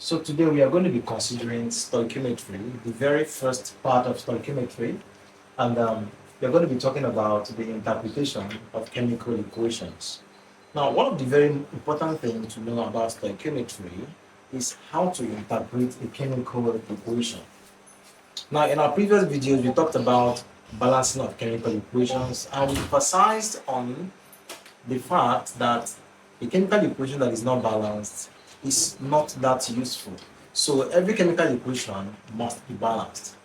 So today we are going to be considering stoichiometry, the very first part of stoichiometry, and we are going to be talking about the interpretation of chemical equations. Now, one of the very important things to know about stoichiometry is how to interpret a chemical equation. Now, in our previous videos, we talked about balancing of chemical equations, and we emphasized on the fact that a chemical equation that is not balanced is not that useful. So every chemical equation must be balanced.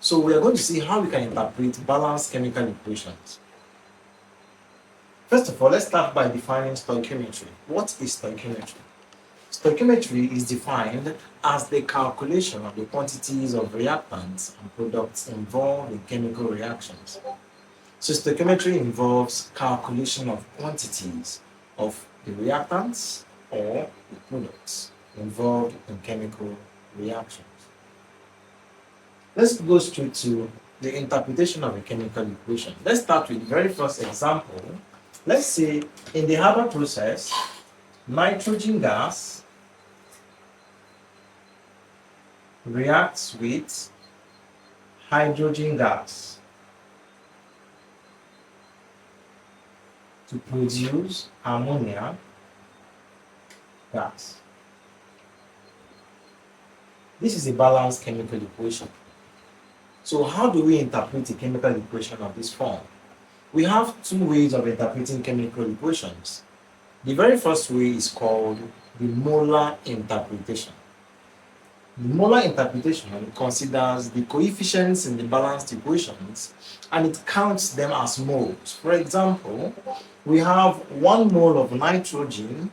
So we are going to see how we can interpret balanced chemical equations. First of all, let's start by defining stoichiometry. What is stoichiometry? Stoichiometry is defined as the calculation of the quantities of reactants and products involved in chemical reactions. So stoichiometry involves calculation of quantities of the reactants or the products involved in chemical reactions. Let's go straight to the interpretation of a chemical equation. Let's start with the very first example. Let's say in the Haber process, nitrogen gas reacts with hydrogen gas to produce ammonia gas. This is a balanced chemical equation. So how do we interpret a chemical equation of this form? We have two ways of interpreting chemical equations. The very first way is called the molar interpretation. The molar interpretation considers the coefficients in the balanced equations and it counts them as moles. For example, we have 1 mole of nitrogen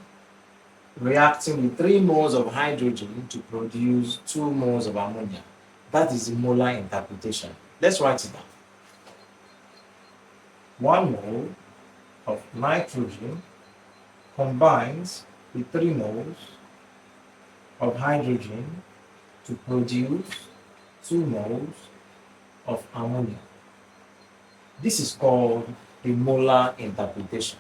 reacting with 3 moles of hydrogen to produce 2 moles of ammonia. That is the molar interpretation. Let's write it down. 1 mole of nitrogen combines with 3 moles of hydrogen to produce 2 moles of ammonia. This is called the molar interpretation.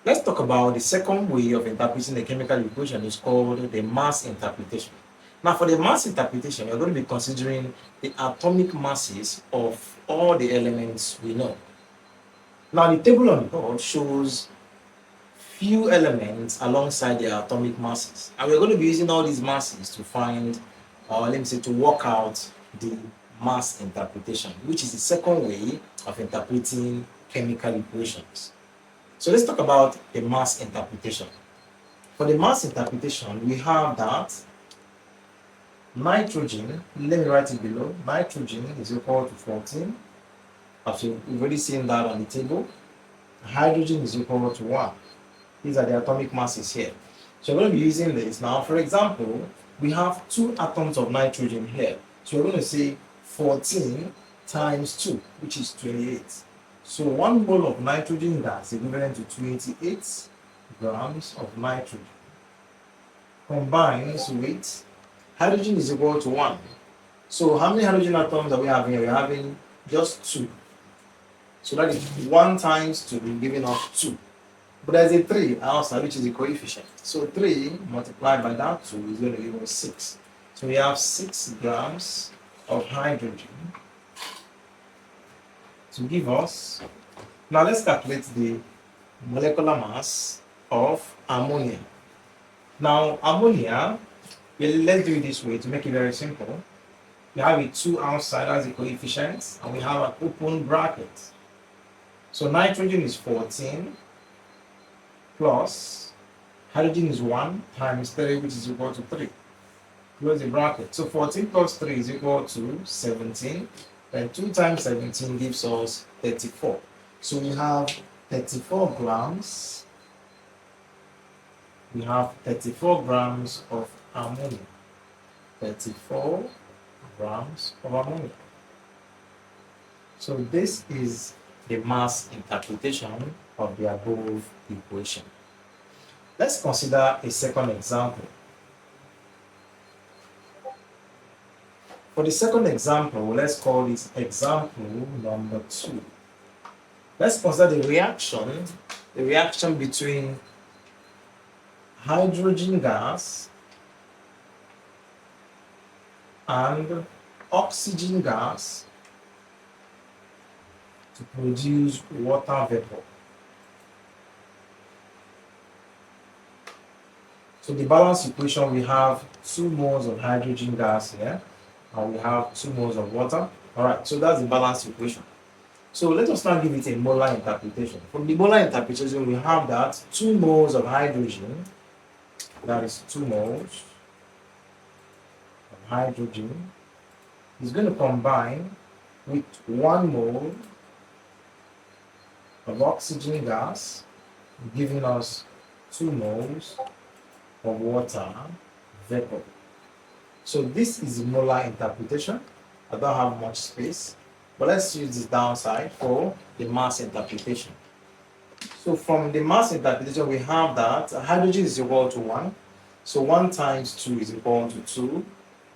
Let's talk about the second way of interpreting a chemical equation. It's called the mass interpretation. Now, for the mass interpretation, we're going to be considering the atomic masses of all the elements we know. Now, the table on the board shows few elements alongside their atomic masses. And we're going to be using all these masses to find, or let me say, to work out the mass interpretation, which is the second way of interpreting chemical equations. So let's talk about the mass interpretation. For the mass interpretation, we have that nitrogen, let me write it below, nitrogen is equal to 14. As we've already seen that on the table. Hydrogen is equal to 1. These are the atomic masses here. So we're going to be using this now. For example, we have 2 atoms of nitrogen here. So we're going to say 14 times 2, which is 28. So 1 mole of nitrogen gas is equivalent to 28 grams of nitrogen. Combines with hydrogen is equal to 1. So how many hydrogen atoms are we having here? We're having just 2. So that is 1 times 2 giving us 2. But there's a 3 outside, which is the coefficient. So 3 multiplied by that 2 is going to give us 6. So we have 6 grams of hydrogen to give us. Now let's calculate the molecular mass of ammonia. Now ammonia, let's do it this way to make it very simple. We have a 2 outside as the coefficient, and we have an open bracket. So nitrogen is 14 plus hydrogen is 1 times 3, which is equal to 3. Close the bracket. So 14 plus 3 is equal to 17. Then 2 times 17 gives us 34. So we have 34 grams. We have 34 grams of ammonia. 34 grams of ammonia. So this is the mass interpretation of the above equation. Let's consider a second example. For the second example, let's call this example number 2. Let's consider the reaction between hydrogen gas and oxygen gas to produce water vapor. So the balance equation, we have 2 moles of hydrogen gas here, and we have 2 moles of water. All right, so that's the balance equation. So let us now give it a molar interpretation. From the molar interpretation, we have that 2 moles of hydrogen, that is 2 moles of hydrogen, is going to combine with 1 mole of oxygen gas, giving us 2 moles of water vapor. So this is the molar interpretation. I don't have much space, but let's use this downside for the mass interpretation. So from the mass interpretation, we have that hydrogen is equal to 1. So 1 times 2 is equal to 2.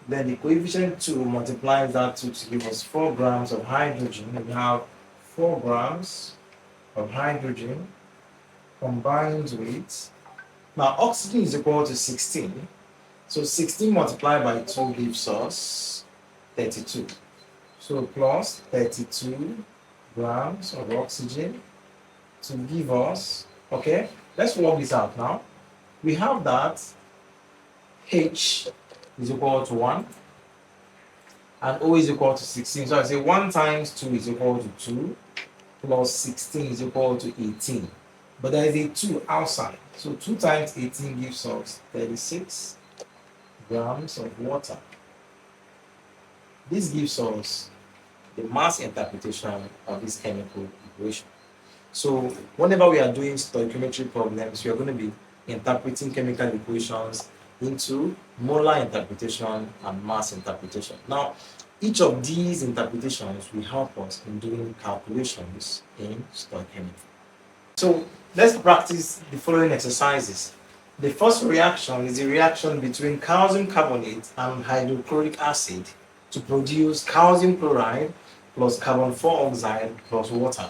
Then the coefficient 2 multiplies that 2 to give us 4 grams of hydrogen. We have 4 grams of hydrogen combined with, now oxygen is equal to 16. So 16 multiplied by 2 gives us 32. So plus 32 grams of oxygen to give us, okay, let's work this out now. We have that H is equal to 1 and O is equal to 16. So I say 1 times 2 is equal to 2 plus 16 is equal to 18. But there is a 2 outside. So 2 times 18 gives us 36 grams of water. This gives us the mass interpretation of this chemical equation. So whenever we are doing stoichiometry problems, we are going to be interpreting chemical equations into molar interpretation and mass interpretation. Now, each of these interpretations will help us in doing calculations in stoichiometry. So let's practice the following exercises. The first reaction is the reaction between calcium carbonate and hydrochloric acid to produce calcium chloride plus carbon 4 oxide plus water.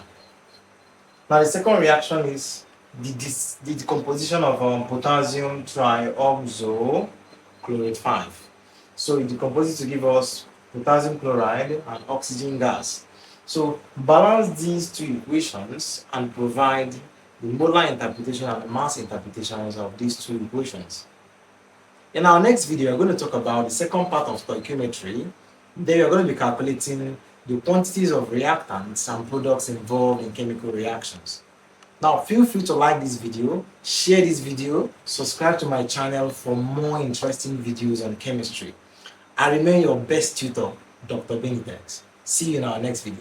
Now the second reaction is the decomposition of potassium trioxochlorate 5. So it decomposes to give us potassium chloride and oxygen gas. So balance these two equations and provide the molar interpretation and the mass interpretations of these two equations. In our next video, we're going to talk about the second part of stoichiometry. Then we're going to be calculating the quantities of reactants and products involved in chemical reactions. Now, feel free to like this video, share this video, subscribe to my channel for more interesting videos on chemistry. I remain your best tutor, Dr. Benedict. See you in our next video.